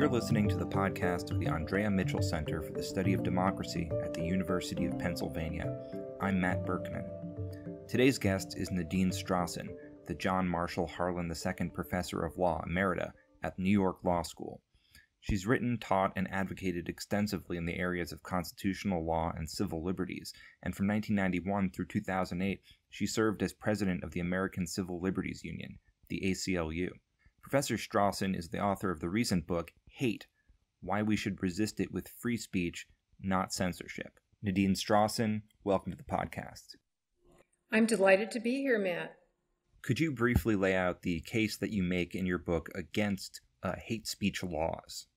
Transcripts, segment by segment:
You're listening to the podcast of the Andrea Mitchell Center for the Study of Democracy at the University of Pennsylvania. I'm Matt Berkman. Today's guest is Nadine Strossen, the John Marshall Harlan II Professor of Law Emerita at New York Law School. She's written, taught, and advocated extensively in the areas of constitutional law and civil liberties, and from 1991 through 2008, she served as president of the American Civil Liberties Union, the ACLU. Professor Strossen is the author of the recent book, Hate, Why We Should Resist It with Free Speech, Not Censorship. Nadine Strossen, welcome to the podcast. I'm delighted to be here, Matt. Could you briefly lay out the case that you make in your book against hate speech laws?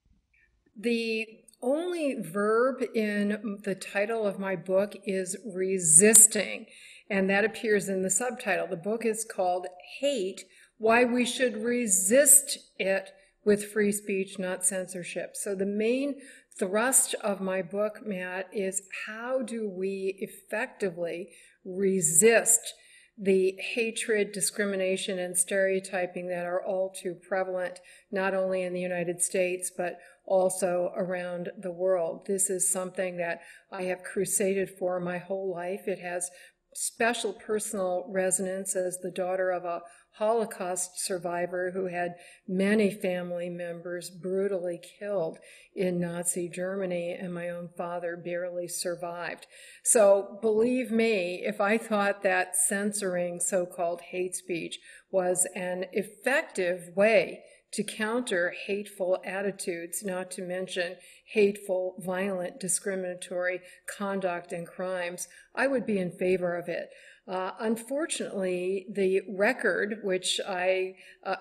The only verb in the title of my book is resisting, and that appears in the subtitle. The book is called Hate, Why We Should Resist It with Free Speech, Not Censorship. So the main thrust of my book, Matt, is how do we effectively resist the hatred, discrimination, and stereotyping that are all too prevalent, not only in the United States, but also around the world. This is something that I have crusaded for my whole life. It has special personal resonance as the daughter of a Holocaust survivor who had many family members brutally killed in Nazi Germany, and my own father barely survived. So believe me, if I thought that censoring so-called hate speech was an effective way to counter hateful attitudes, not to mention hateful, violent, discriminatory conduct and crimes, I would be in favor of it. Unfortunately, the record, which I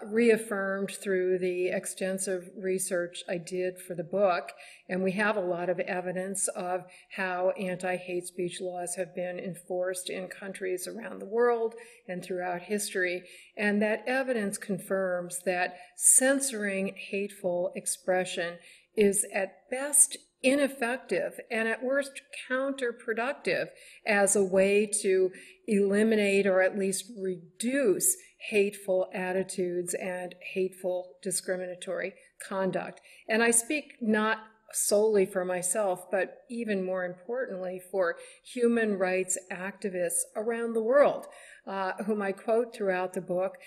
reaffirmed through the extensive research I did for the book, and we have a lot of evidence of how anti-hate speech laws have been enforced in countries around the world and throughout history, and that evidence confirms that censoring hateful expression is at best ineffective and at worst counterproductive as a way to eliminate or at least reduce hateful attitudes and hateful discriminatory conduct. And I speak not solely for myself, but even more importantly for human rights activists around the world, whom I quote throughout the book,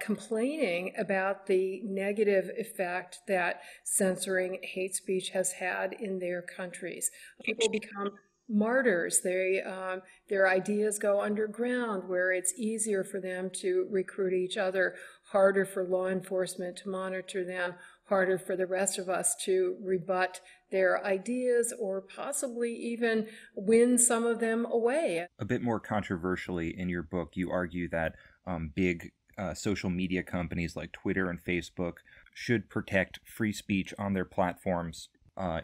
complaining about the negative effect that censoring hate speech has had in their countries. People become martyrs. Their ideas go underground where it's easier for them to recruit each other, harder for law enforcement to monitor them, harder for the rest of us to rebut their ideas or possibly even win some of them away. A bit more controversially in your book, you argue that big social media companies like Twitter and Facebook should protect free speech on their platforms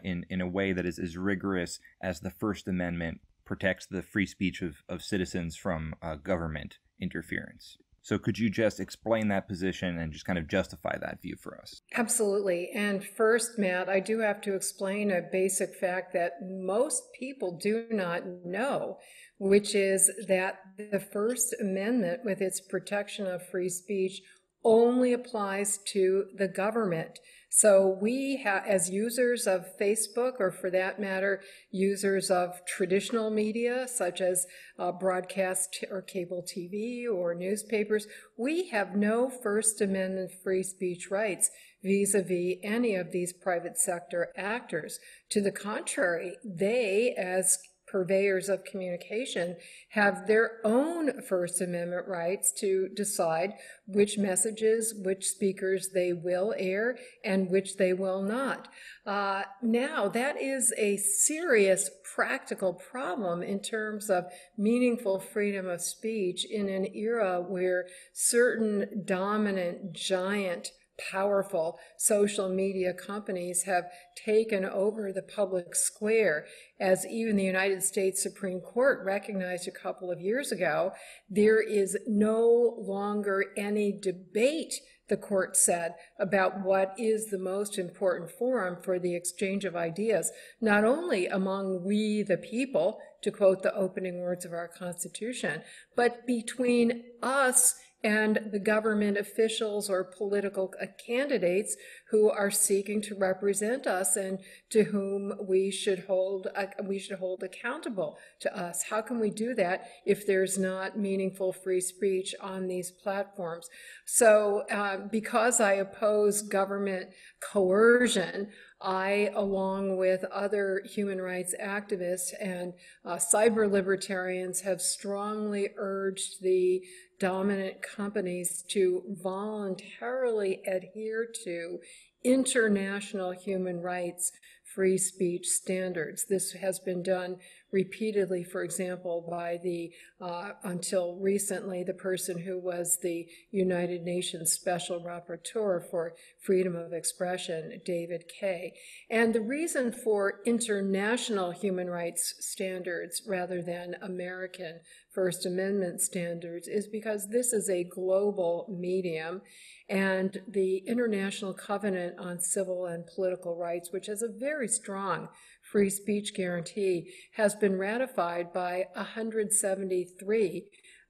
in a way that is as rigorous as the First Amendment protects the free speech of citizens from government interference. So could you just explain that position and just kind of justify that view for us? Absolutely. And first, Matt, I do have to explain a basic fact that most people do not know, which is that the First Amendment, with its protection of free speech, only applies to the government. So we, as users of Facebook, or for that matter, users of traditional media, such as broadcast or cable TV or newspapers, we have no First Amendment free speech rights vis-a-vis any of these private sector actors. To the contrary, they, as purveyors of communication, have their own First Amendment rights to decide which messages, which speakers they will air and which they will not. Now, that is a serious practical problem in terms of meaningful freedom of speech in an era where certain dominant, giant, powerful social media companies have taken over the public square. As even the United States Supreme Court recognized a couple of years ago, there is no longer any debate, the court said, about what is the most important forum for the exchange of ideas, not only among we the people, to quote the opening words of our Constitution, but between us and the government officials or political candidates who are seeking to represent us and to whom we should hold accountable to us. How can we do that if there's not meaningful free speech on these platforms? So because I oppose government coercion, I, along with other human rights activists and cyber libertarians, have strongly urged the dominant companies to voluntarily adhere to international human rights free speech standards. This has been done repeatedly, for example, by until recently, the person who was the United Nations Special Rapporteur for Freedom of Expression, David Kaye. And the reason for international human rights standards rather than American First Amendment standards is because this is a global medium, and the International Covenant on Civil and Political Rights, which has a very strong free speech guarantee, has been ratified by 173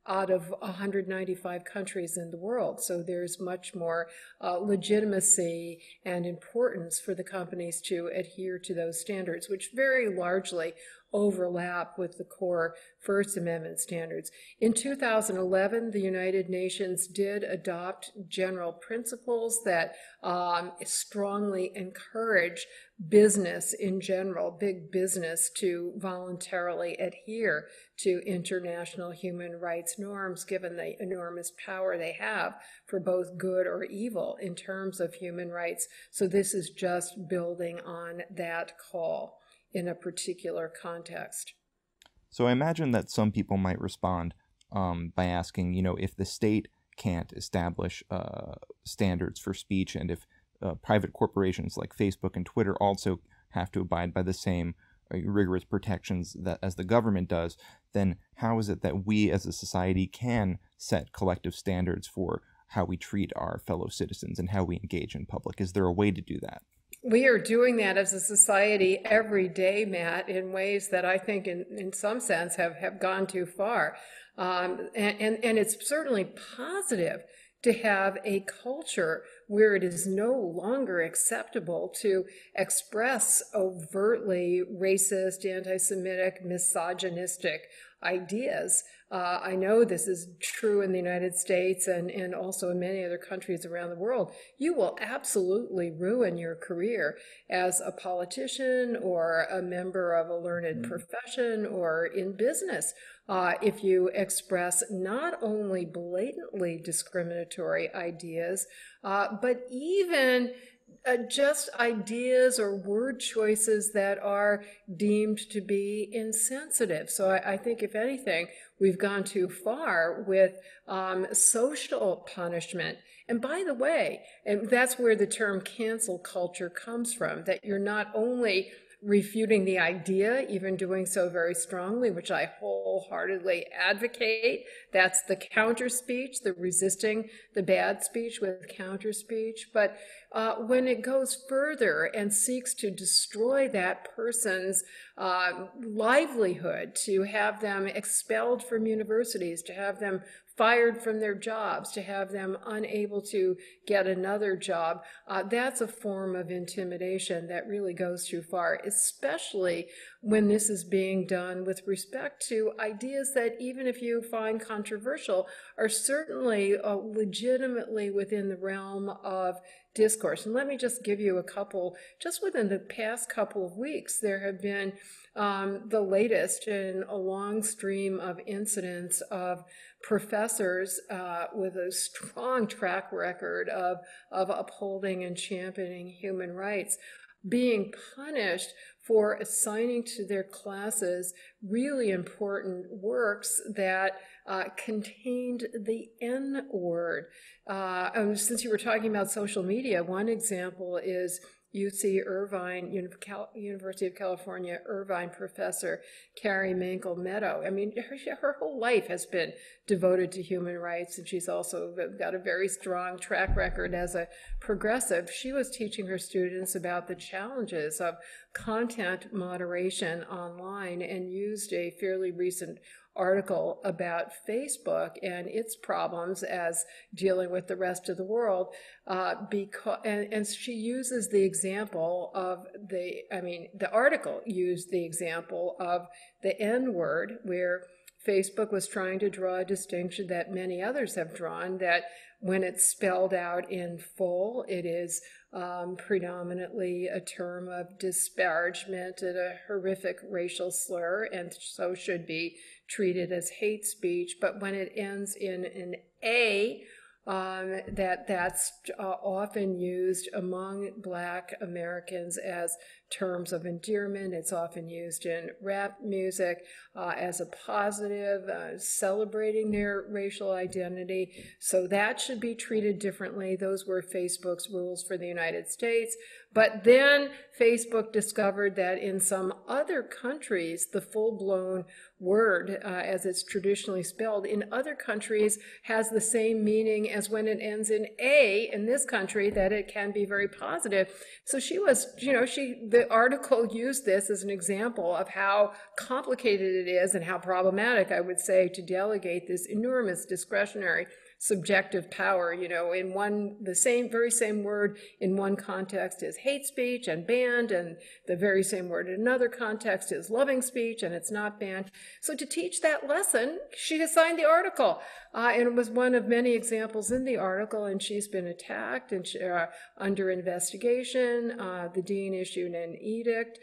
out of 195 countries in the world. So there's much more legitimacy and importance for the companies to adhere to those standards, which very largely overlap with the core First Amendment standards. In 2011, the United Nations did adopt general principles that strongly encourage business in general, big business, to voluntarily adhere to international human rights norms, given the enormous power they have for both good or evil in terms of human rights. So this is just building on that call in a particular context. So I imagine that some people might respond by asking, if the state can't establish standards for speech, and if private corporations like Facebook and Twitter also have to abide by the same rigorous protections that as the government does, then how is it that we as a society can set collective standards for how we treat our fellow citizens and how we engage in public? Is there a way to do that? We are doing that as a society every day, Matt, in ways that I think in some sense have gone too far. And it's certainly positive to have a culture where it is no longer acceptable to express overtly racist, anti-Semitic, misogynistic ideas. I know this is true in the United States and also in many other countries around the world. You will absolutely ruin your career as a politician or a member of a learned profession or in business if you express not only blatantly discriminatory ideas, but even just ideas or word choices that are deemed to be insensitive. So I think, if anything, we've gone too far with social punishment. And by the way, and that's where the term cancel culture comes from, that you're not only refuting the idea, even doing so very strongly, which I wholeheartedly advocate. That's the counter speech, the resisting the bad speech with counter speech. But when it goes further and seeks to destroy that person's livelihood, to have them expelled from universities, to have them fired from their jobs, to have them unable to get another job, that's a form of intimidation that really goes too far, especially when this is being done with respect to ideas that, even if you find controversial, are certainly legitimately within the realm of discourse. And let me just give you a couple. Just within the past couple of weeks, there have been the latest in a long stream of incidents of professors with a strong track record of upholding and championing human rights being punished for assigning to their classes really important works that contained the N-word. Since you were talking about social media, one example is UC Irvine, University of California, Irvine professor Carrie Mankel Meadow. I mean, her whole life has been devoted to human rights, and she's also got a very strong track record as a progressive. She was teaching her students about the challenges of content moderation online and used a fairly recent article about Facebook and its problems as dealing with the rest of the world, and she uses the example of the article used the example of the N-word, where Facebook was trying to draw a distinction that many others have drawn, that when it's spelled out in full, it is predominantly a term of disparagement and a horrific racial slur, and so should be treated as hate speech. But when it ends in an A, that's often used among Black Americans as terms of endearment. It's often used in rap music as a positive, celebrating their racial identity. So that should be treated differently. Those were Facebook's rules for the United States. But then Facebook discovered that in some other countries, the full-blown word, as it's traditionally spelled, in other countries has the same meaning as when it ends in A in this country, that it can be very positive. So the article used this as an example of how complicated it is and how problematic, I would say, to delegate this enormous discretionary subjective power. In the very same word in one context is hate speech and banned, and the very same word in another context is loving speech and it's not banned. So to teach that lesson, she assigned the article, and it was one of many examples in the article, and she's been attacked and under investigation. The dean issued an edict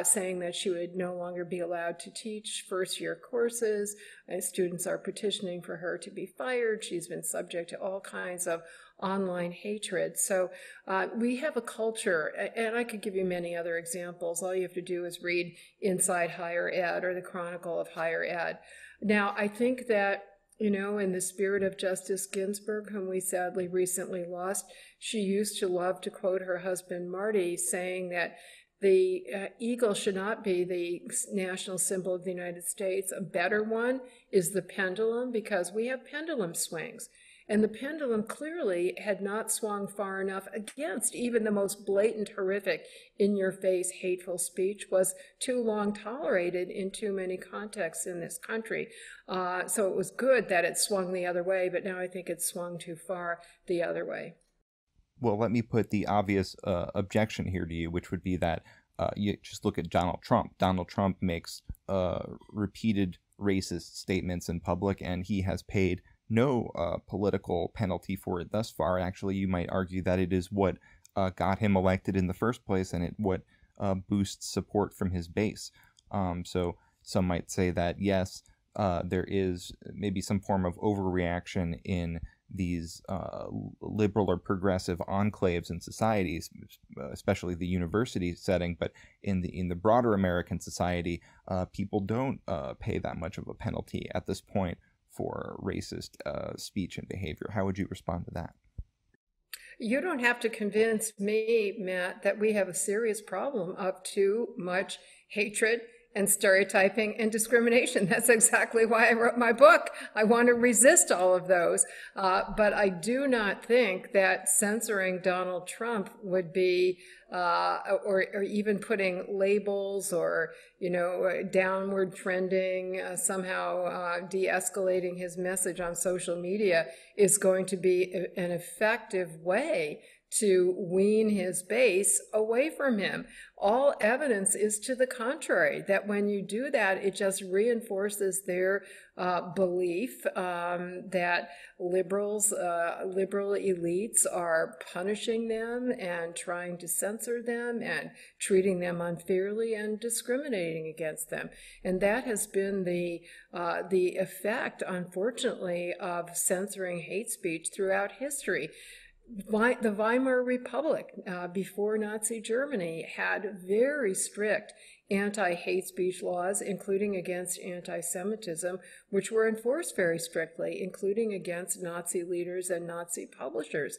saying that she would no longer be allowed to teach first-year courses. Students are petitioning for her to be fired. She's been subject to all kinds of online hatred. So we have a culture, and I could give you many other examples. All you have to do is read Inside Higher Ed or the Chronicle of Higher Ed. Now, I think that, in the spirit of Justice Ginsburg, whom we sadly recently lost, she used to love to quote her husband, Marty, saying that the eagle should not be the national symbol of the United States. A better one is the pendulum, because we have pendulum swings. And the pendulum clearly had not swung far enough against even the most blatant, horrific, in-your-face, hateful speech was too long tolerated in too many contexts in this country. So it was good that it swung the other way, but now I think it's swung too far the other way. Well, let me put the obvious objection here to you, which would be that you just look at Donald Trump. Donald Trump makes repeated racist statements in public, and he has paid no political penalty for it thus far. Actually, you might argue that it is what got him elected in the first place, and what boosts support from his base. So some might say that, yes, there is maybe some form of overreaction in these liberal or progressive enclaves in societies, especially the university setting, but in the broader American society, people don't pay that much of a penalty at this point for racist speech and behavior. How would you respond to that? You don't have to convince me, Matt, that we have a serious problem of too much hatred and stereotyping and discrimination. That's exactly why I wrote my book. I want to resist all of those. But I do not think that censoring Donald Trump would be, or even putting labels or, downward trending, somehow de-escalating his message on social media is going to be an effective way to wean his base away from him. All evidence is to the contrary, that when you do that, it just reinforces their belief that liberal elites are punishing them and trying to censor them and treating them unfairly and discriminating against them. And that has been the effect, unfortunately, of censoring hate speech throughout history. The Weimar Republic, before Nazi Germany, had very strict anti-hate speech laws, including against anti-Semitism, which were enforced very strictly, including against Nazi leaders and Nazi publishers.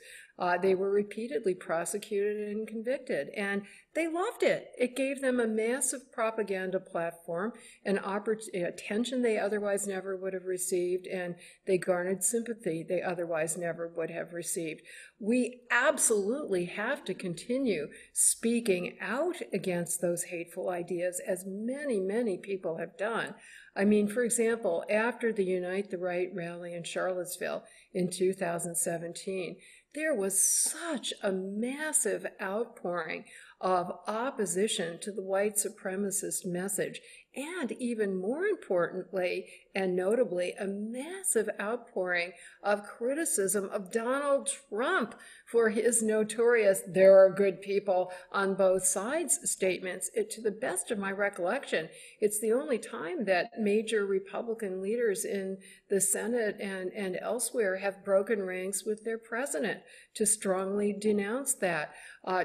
They were repeatedly prosecuted and convicted, and they loved it. It gave them a massive propaganda platform, attention they otherwise never would have received, and they garnered sympathy they otherwise never would have received. We absolutely have to continue speaking out against those hateful ideas, as many, many people have done. I mean, for example, after the Unite the Right rally in Charlottesville in 2017, there was such a massive outpouring of opposition to the white supremacist message, and even more importantly and notably, a massive outpouring of criticism of Donald Trump for his notorious "there are good people on both sides" statements. To the best of my recollection, it's the only time that major Republican leaders in the Senate and elsewhere have broken ranks with their president to strongly denounce that.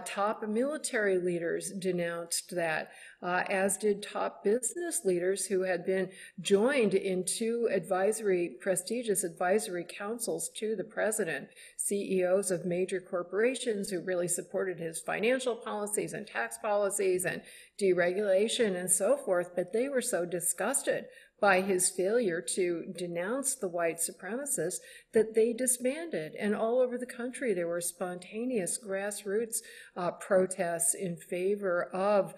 Top military leaders denounced that, as did top business leaders who had been joined in two prestigious advisory councils to the president, CEOs of major corporations who really supported his financial policies and tax policies and deregulation and so forth, but they were so disgusted by his failure to denounce the white supremacists that they disbanded. And all over the country, there were spontaneous grassroots protests in favor of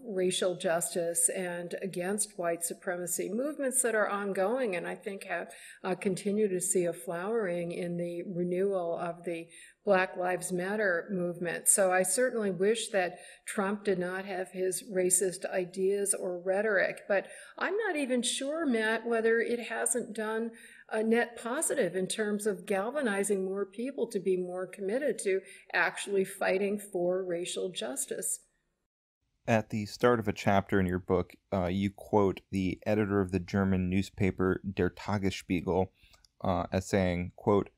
racial justice and against white supremacy, movements that are ongoing and I think have continued to see a flowering in the renewal of the Black Lives Matter movement. So I certainly wish that Trump did not have his racist ideas or rhetoric, but I'm not even sure, Matt, whether it hasn't done a net positive in terms of galvanizing more people to be more committed to actually fighting for racial justice. At the start of a chapter in your book, you quote the editor of the German newspaper Der Tagesspiegel as saying, quote,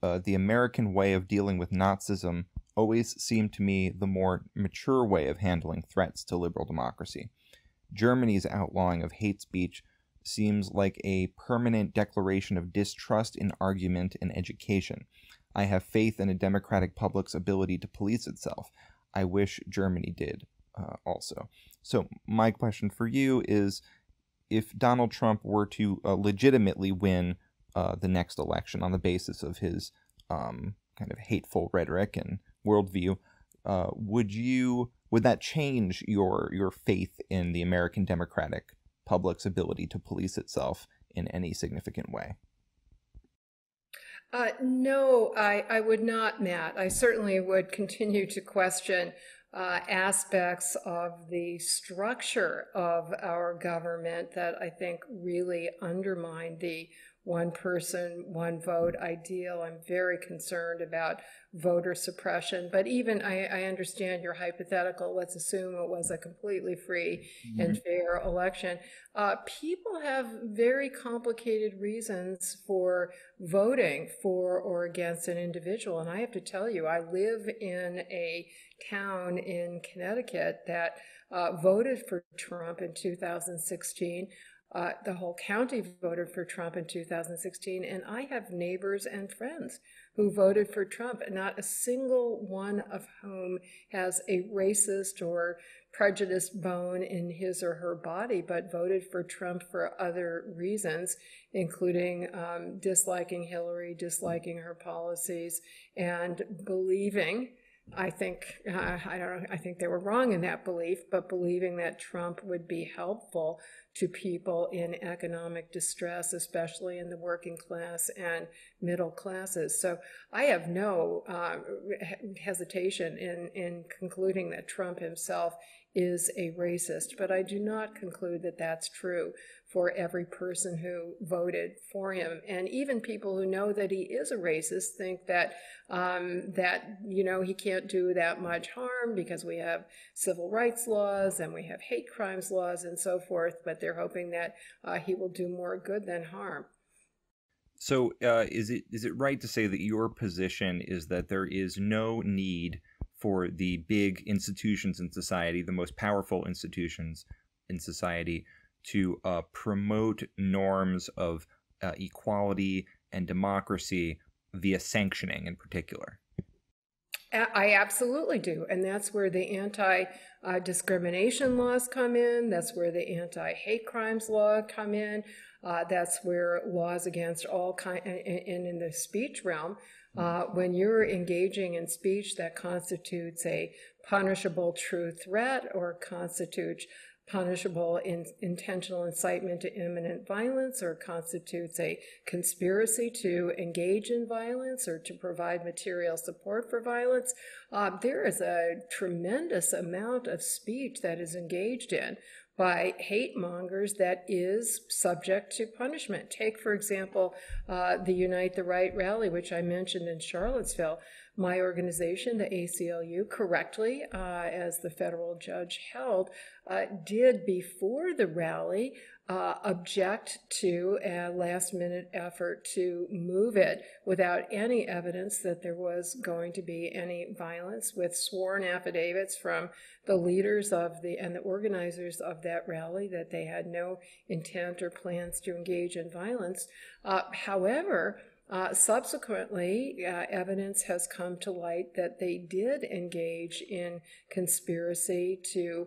"The American way of dealing with Nazism always seemed to me the more mature way of handling threats to liberal democracy. Germany's outlawing of hate speech seems like a permanent declaration of distrust in argument and education. I have faith in a democratic public's ability to police itself. I wish Germany did also." So my question for you is, if Donald Trump were to legitimately win the next election on the basis of his kind of hateful rhetoric and worldview, would that change your faith in the American democratic public's ability to police itself in any significant way? No, I would not, Matt. I certainly would continue to question aspects of the structure of our government that I think really undermine the one person, one vote ideal. I'm very concerned about voter suppression. But even I understand your hypothetical. Let's assume it was a completely free and fair election. People have very complicated reasons for voting for or against an individual. And I have to tell you, I live in a town in Connecticut that voted for Trump in 2016. The whole county voted for Trump in 2016, and I have neighbors and friends who voted for Trump, and not a single one of whom has a racist or prejudiced bone in his or her body, but voted for Trump for other reasons, including disliking Hillary, disliking her policies, and believing, I think they were wrong in that belief, but believing that Trump would be helpful to people in economic distress, especially in the working class and middle classes. So I have no hesitation in concluding that Trump himself is a racist, but I do not conclude that that's true for every person who voted for him. And even people who know that he is a racist think that he can't do that much harm because we have civil rights laws and we have hate crimes laws and so forth, but they're hoping that he will do more good than harm. So is it right to say that your position is that there is no need for the big institutions in society, the most powerful institutions in society, to promote norms of equality and democracy via sanctioning in particular? I absolutely do. And that's where the anti-discrimination laws come in. That's where the anti-hate crimes law come in. That's where laws against all kind, and in the speech realm, when you're engaging in speech that constitutes a punishable true threat or constitutes punishable in intentional incitement to imminent violence, or constitutes a conspiracy to engage in violence or to provide material support for violence. There is a tremendous amount of speech that is engaged in by hate mongers that is subject to punishment. Take, for example, the Unite the Right rally, which I mentioned in Charlottesville. My organization, the ACLU, correctly, as the federal judge held, did before the rally object to a last-minute effort to move it without any evidence that there was going to be any violence, with sworn affidavits from the leaders of and the organizers of that rally that they had no intent or plans to engage in violence. However, subsequently, evidence has come to light that they did engage in conspiracy to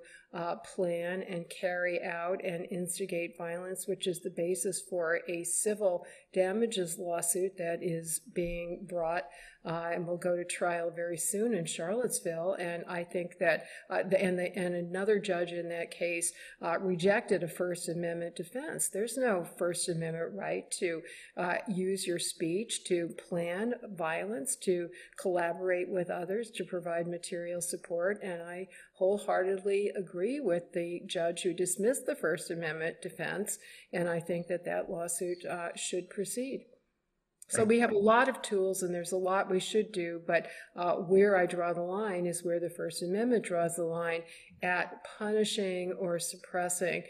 plan and carry out and instigate violence, which is the basis for a civil damages lawsuit that is being brought and will go to trial very soon in Charlottesville. And I think that, and another judge in that case rejected a First Amendment defense. There's no First Amendment right to use your speech to plan violence, to collaborate with others, to provide material support. And I wholeheartedly agree with the judge who dismissed the First Amendment defense, and I think that that lawsuit should proceed. So we have a lot of tools, and there's a lot we should do, but where I draw the line is where the First Amendment draws the line at punishing or suppressing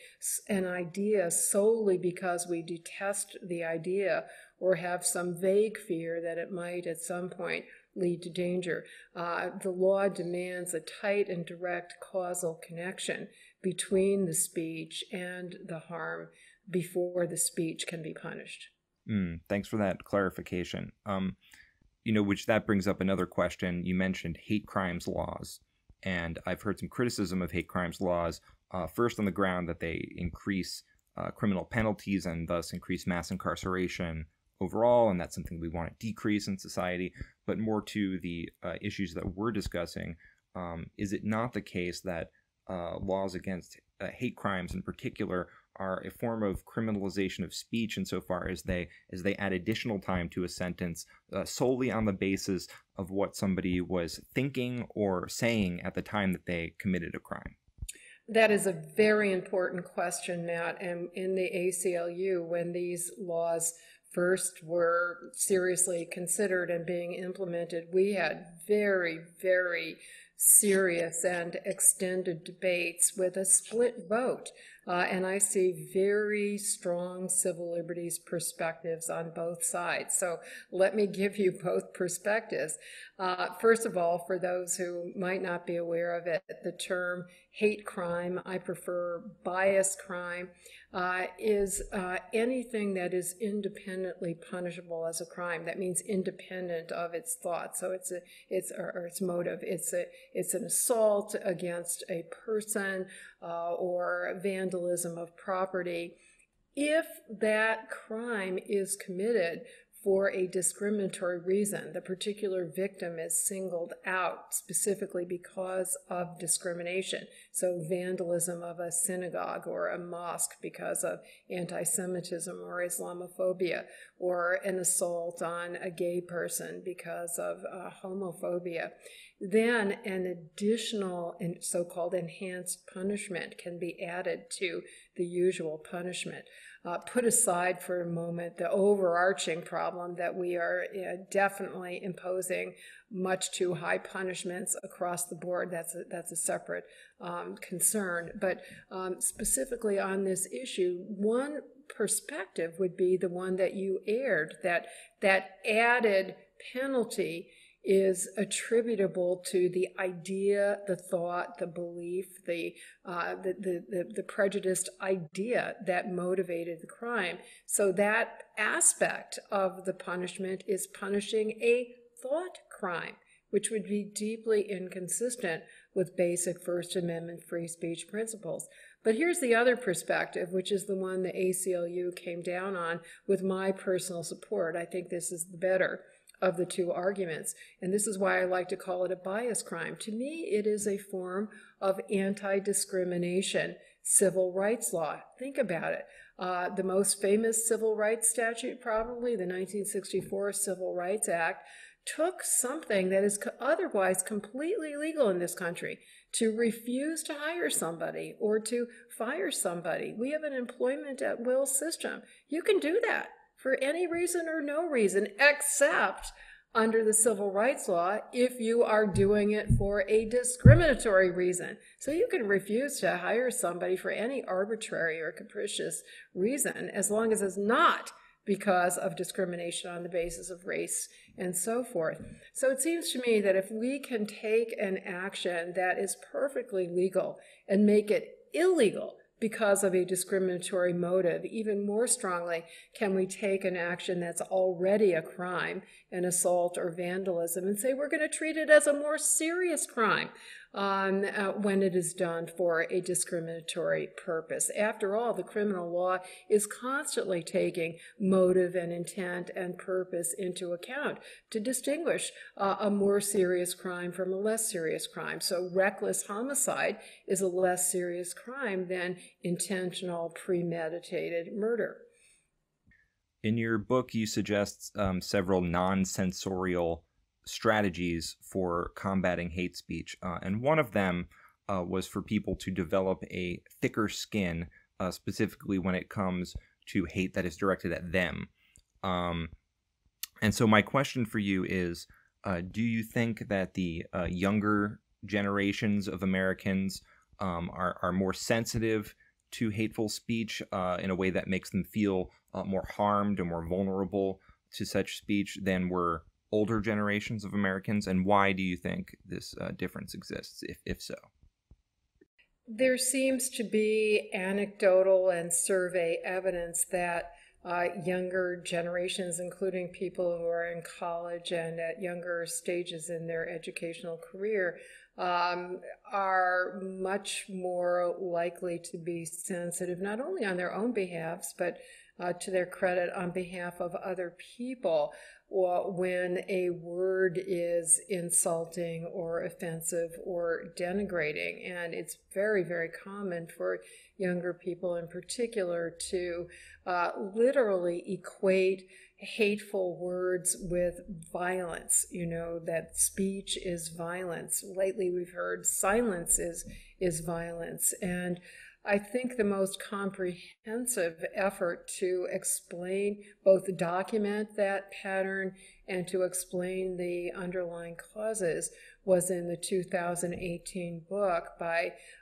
an idea solely because we detest the idea or have some vague fear that it might at some point lead to danger. The law demands a tight and direct causal connection between the speech and the harm before the speech can be punished. Thanks for that clarification. Which that brings up another question. You mentioned hate crimes laws, and I've heard some criticism of hate crimes laws, first on the ground that they increase criminal penalties and thus increase mass incarceration overall, and that's something we want to decrease in society. But more to the issues that we're discussing, is it not the case that laws against hate crimes in particular are a form of criminalization of speech insofar as they add additional time to a sentence solely on the basis of what somebody was thinking or saying at the time that they committed a crime? That is a very important question, Matt. And in the ACLU, when these laws first were seriously considered and being implemented, we had very, very serious and extended debates with a split vote. And I see very strong civil liberties perspectives on both sides. So let me give you both perspectives. First of all, for those who might not be aware of it, the term hate crime, I prefer bias crime, is anything that is independently punishable as a crime. That means independent of its thought. So it's its motive. It's an assault against a person or vandalism of property. If that crime is committed for a discriminatory reason, the particular victim is singled out specifically because of discrimination. So vandalism of a synagogue or a mosque because of anti-Semitism or Islamophobia, or an assault on a gay person because of homophobia. Then an additional so-called enhanced punishment can be added to the usual punishment. Put aside for a moment the overarching problem that we are definitely imposing much too high punishments across the board. That's a separate concern. But specifically on this issue, one perspective would be the one that you aired, that added penalty is attributable to the idea, the thought, the belief, the prejudiced idea that motivated the crime. So that aspect of the punishment is punishing a thought crime, which would be deeply inconsistent with basic First Amendment free speech principles. But here's the other perspective, which is the one the ACLU came down on with my personal support. I think this is the better of the two arguments. And this is why I like to call it a bias crime. To me, it is a form of anti-discrimination civil rights law. Think about it. The most famous civil rights statute, probably the 1964 Civil Rights Act, took something that is otherwise completely legal in this country to refuse to hire somebody or to fire somebody. We have an employment at will system. You can do that for any reason or no reason, except under the civil rights law if you are doing it for a discriminatory reason. So you can refuse to hire somebody for any arbitrary or capricious reason as long as it's not because of discrimination on the basis of race and so forth. So it seems to me that if we can take an action that is perfectly legal and make it illegal because of a discriminatory motive, even more strongly, can we take an action that's already a crime, an assault or vandalism, and say we're going to treat it as a more serious crime when it is done for a discriminatory purpose. After all, the criminal law is constantly taking motive and intent and purpose into account to distinguish a more serious crime from a less serious crime. So reckless homicide is a less serious crime than intentional premeditated murder. In your book, you suggest several non-censorial strategies for combating hate speech, and one of them was for people to develop a thicker skin, specifically when it comes to hate that is directed at them. And so my question for you is, do you think that the younger generations of Americans are more sensitive to hateful speech in a way that makes them feel more harmed or more vulnerable to such speech than were older generations of Americans? And why do you think this difference exists, if so? There seems to be anecdotal and survey evidence that younger generations, including people who are in college and at younger stages in their educational career, are much more likely to be sensitive, not only on their own behalves, but to their credit, on behalf of other people, when a word is insulting or offensive or denigrating. And it's very, very common for younger people in particular to literally equate hateful words with violence, that speech is violence. Lately we've heard silence is violence. And I think the most comprehensive effort to explain, both document that pattern and to explain the underlying causes, was in the 2018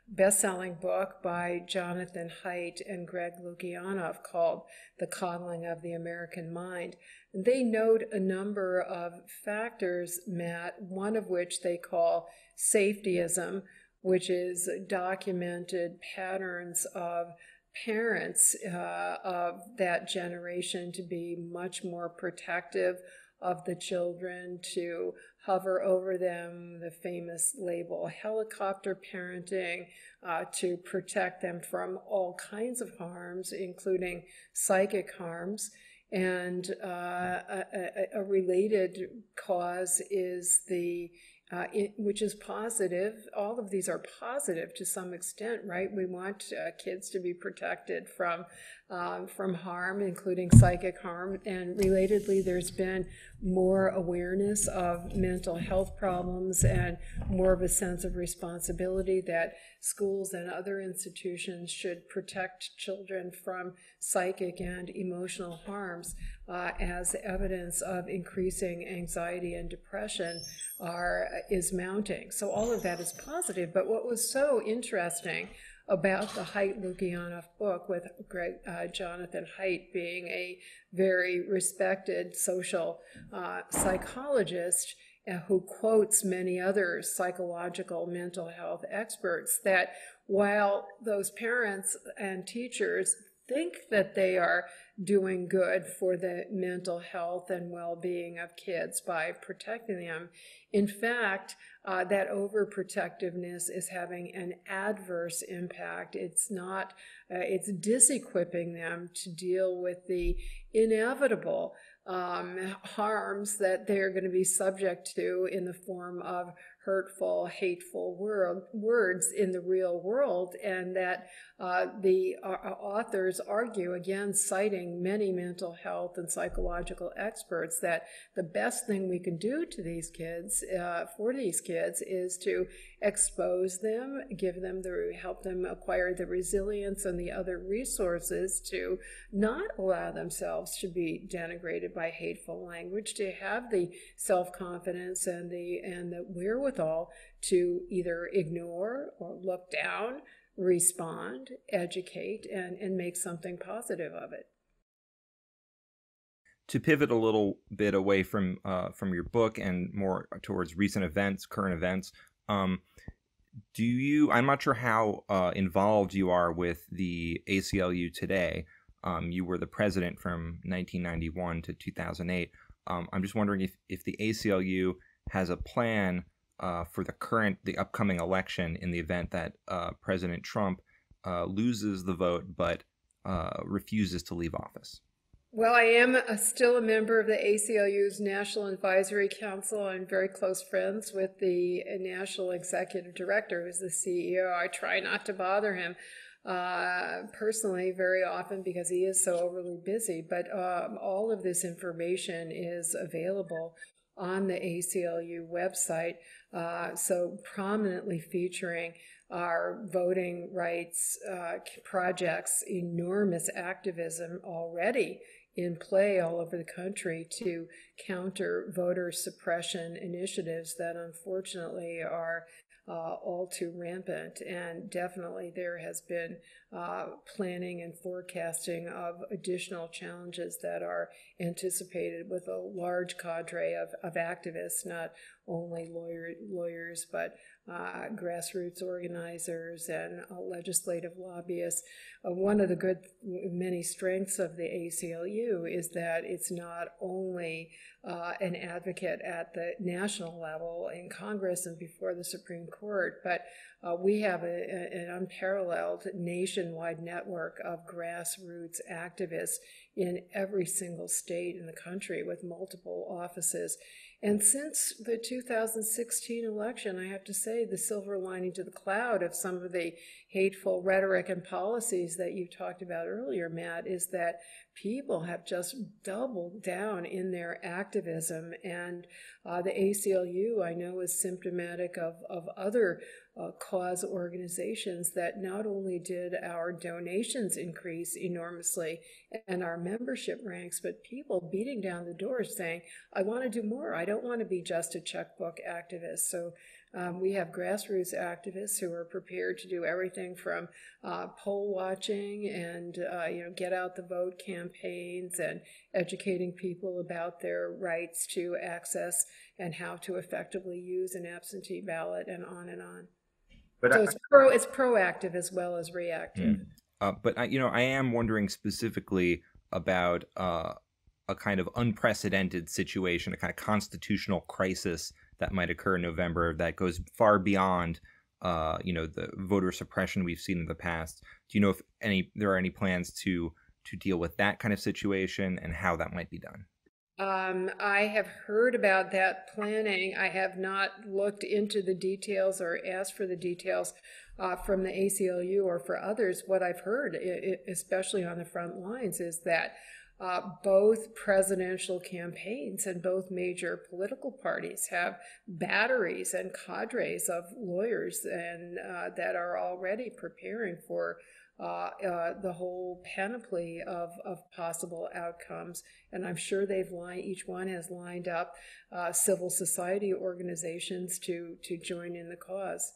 best-selling book by Jonathan Haidt and Greg Lukianoff called The Coddling of the American Mind. And they note a number of factors, Matt, one of which they call safetyism, which is documented patterns of parents of that generation to be much more protective of the children, to hover over them, the famous label helicopter parenting, to protect them from all kinds of harms, including psychic harms. And a related cause is which is positive. All of these are positive to some extent, right? We want kids to be protected from harm, including psychic harm. And relatedly, there's been more awareness of mental health problems and more of a sense of responsibility that schools and other institutions should protect children from psychic and emotional harms as evidence of increasing anxiety and depression is mounting. So all of that is positive. But what was so interesting about the Haidt-Lukianoff book, with Jonathan Haidt being a very respected social psychologist who quotes many other psychological mental health experts, that while those parents and teachers think that they are doing good for the mental health and well-being of kids by protecting them, in fact, that overprotectiveness is having an adverse impact. It's disequipping them to deal with the inevitable harms that they're going to be subject to in the form of hurtful, hateful words in the real world, and that the authors argue, again, citing many mental health and psychological experts, that the best thing we can do to these kids, for these kids, is to expose them, help them acquire the resilience and the other resources to not allow themselves to be denigrated by hateful language, to have the self-confidence and the wherewithal to either ignore or look down, respond, educate, and make something positive of it. To pivot a little bit away from your book and more towards recent events, current events, I'm not sure how involved you are with the ACLU today. You were the president from 1991 to 2008. I'm just wondering if the ACLU has a plan for the upcoming election in the event that President Trump loses the vote but refuses to leave office. Well, I am still a member of the ACLU's National Advisory Council. I'm very close friends with the National Executive Director, who's the CEO. I try not to bother him personally very often because he is so overly busy, but all of this information is available on the ACLU website, so prominently featuring our voting rights projects, enormous activism already in play all over the country to counter voter suppression initiatives that unfortunately are all too rampant. And definitely there has been planning and forecasting of additional challenges that are anticipated with a large cadre of activists, not only lawyers, but grassroots organizers and legislative lobbyists. One of the many strengths of the ACLU is that it's not only an advocate at the national level in Congress and before the Supreme Court, but we have an unparalleled nationwide network of grassroots activists in every single state in the country with multiple offices. And since the 2016 election, I have to say the silver lining to the cloud of some of the hateful rhetoric and policies that you talked about earlier, Matt, is that people have just doubled down in their activism. And the ACLU, I know, is symptomatic of other cause organizations that not only did our donations increase enormously and our membership ranks, but people beating down the doors saying, I want to do more. I don't want to be just a checkbook activist. So we have grassroots activists who are prepared to do everything from poll watching and get out the vote campaigns and educating people about their rights to access and how to effectively use an absentee ballot, and on and on. But so it's proactive as well as reactive. But I am wondering specifically about a kind of unprecedented situation, a kind of constitutional crisis that might occur in November that goes far beyond, the voter suppression we've seen in the past. Do you know if there are any plans to deal with that kind of situation and how that might be done? I have heard about that planning. I have not looked into the details or asked for the details from the ACLU or for others. What I've heard, especially on the front lines, is that both presidential campaigns and both major political parties have batteries and cadres of lawyers and that are already preparing for the whole panoply of possible outcomes. And I'm sure each one has lined up civil society organizations to join in the cause.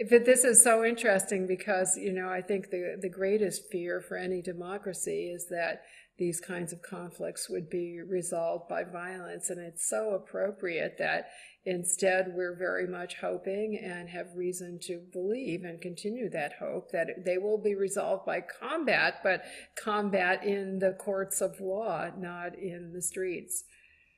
But this is so interesting because, I think the greatest fear for any democracy is that these kinds of conflicts would be resolved by violence. And it's so appropriate that instead we're very much hoping and have reason to believe and continue that hope that they will be resolved by combat, but combat in the courts of law, not in the streets.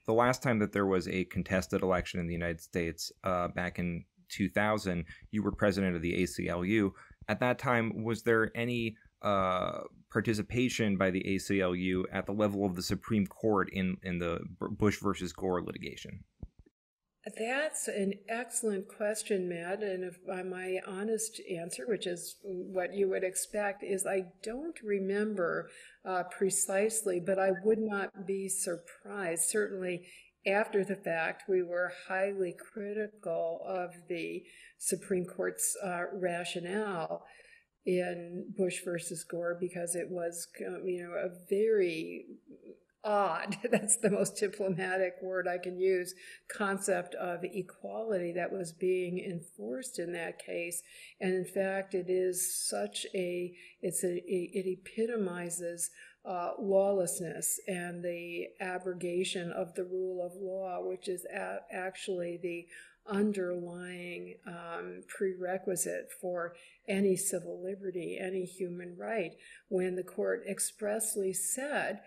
The last time that there was a contested election in the United States, back in 2000, you were president of the ACLU. At that time, was there any participation by the ACLU at the level of the Supreme Court in the Bush versus Gore litigation? That's an excellent question, Matt. And if my honest answer, which is what you would expect, is I don't remember precisely, but I would not be surprised. Certainly, after the fact, we were highly critical of the Supreme Court's rationale in Bush versus Gore because it was, a very odd, that's the most diplomatic word I can use, concept of equality that was being enforced in that case. And in fact, it epitomizes lawlessness and the abrogation of the rule of law, which is actually the underlying prerequisite for any civil liberty, any human right, when the court expressly said,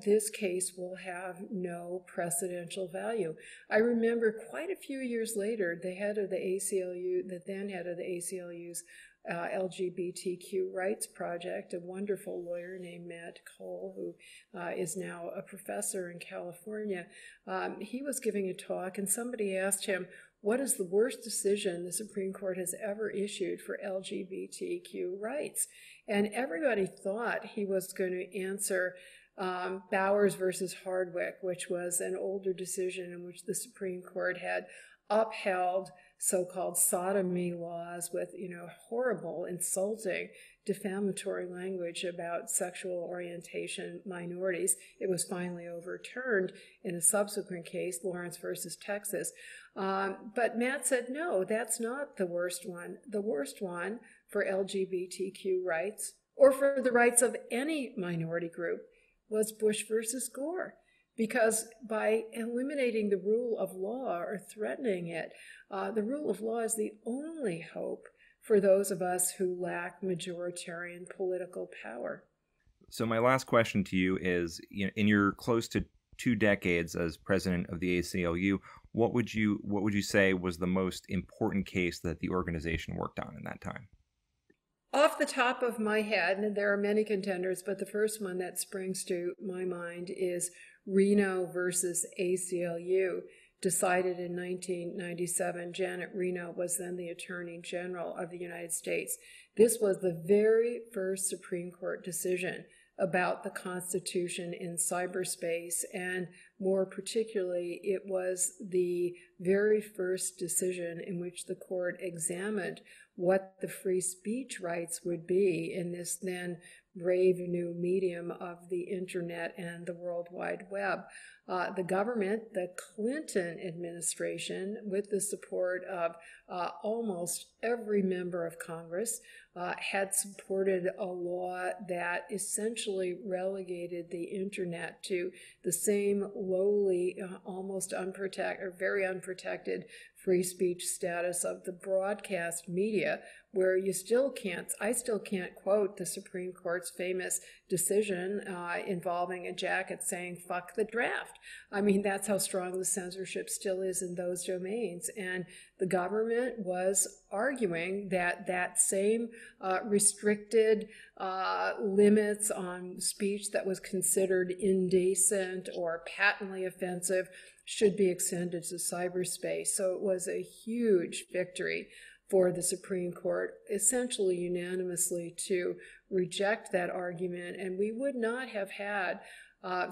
this case will have no precedential value. I remember quite a few years later, the head of the ACLU, the then head of the ACLU's LGBTQ rights project, a wonderful lawyer named Matt Cole, who is now a professor in California, he was giving a talk and somebody asked him, what is the worst decision the Supreme Court has ever issued for LGBTQ rights? And everybody thought he was going to answer Bowers versus Hardwick, which was an older decision in which the Supreme Court had upheld so-called sodomy laws with, horrible, insulting, defamatory language about sexual orientation minorities. It was finally overturned in a subsequent case, Lawrence versus Texas. But Matt said, no, that's not the worst one. The worst one for LGBTQ rights, or for the rights of any minority group, was Bush versus Gore. Because by eliminating the rule of law or threatening it, the rule of law is the only hope for those of us who lack majoritarian political power. So my last question to you is, in your close to 2 decades as president of the ACLU, what would you say was the most important case that the organization worked on in that time? Off the top of my head, and there are many contenders, but the first one that springs to my mind is Reno versus ACLU, decided in 1997. Janet Reno was then the Attorney General of the United States. This was the very first Supreme Court decision about the Constitution in cyberspace, and more particularly, it was the very first decision in which the court examined what the free speech rights would be in this then brave new medium of the internet and the World Wide Web. The government, the Clinton administration, with the support of almost every member of Congress, had supported a law that essentially relegated the internet to the same lowly, almost unprotected, or very unprotected free speech status of the broadcast media, where I still can't quote the Supreme Court's famous decision involving a jacket saying, fuck the draft. I mean, that's how strong the censorship still is in those domains. And the government was arguing that that same restricted limits on speech that was considered indecent or patently offensive should be extended to cyberspace. So it was a huge victory for the Supreme Court, essentially unanimously, to reject that argument. And we would not have had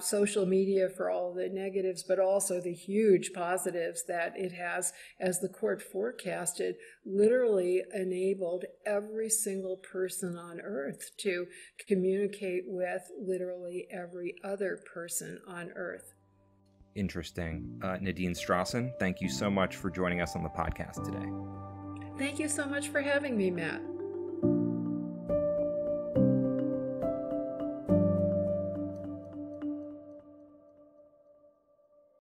social media for all the negatives, but also the huge positives that it has, as the court forecasted, literally enabled every single person on earth to communicate with literally every other person on earth. Interesting. Nadine Strawson, thank you so much for joining us on the podcast today. Thank you so much for having me, Matt.